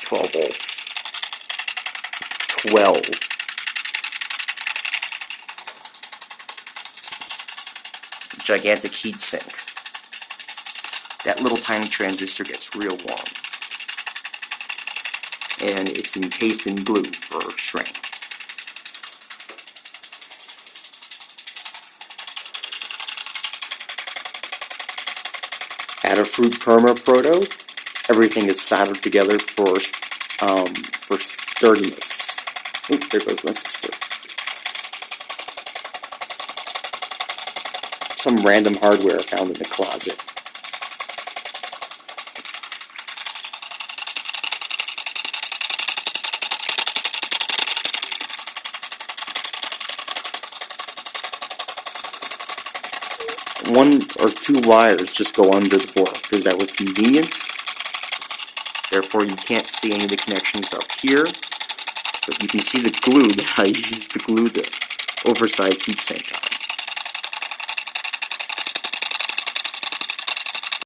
12 volts. 12. Gigantic heatsink. That little tiny transistor gets real warm. And it's encased in glue for strength. Adafruit Perma Proto. Everything is soldered together for sturdiness. Oop, there goes my sister. Some random hardware found in the closet. One or two wires just go under the board because that was convenient. Therefore, you can't see any of the connections up here, but you can see the glue that I used to glue the oversized heatsink on.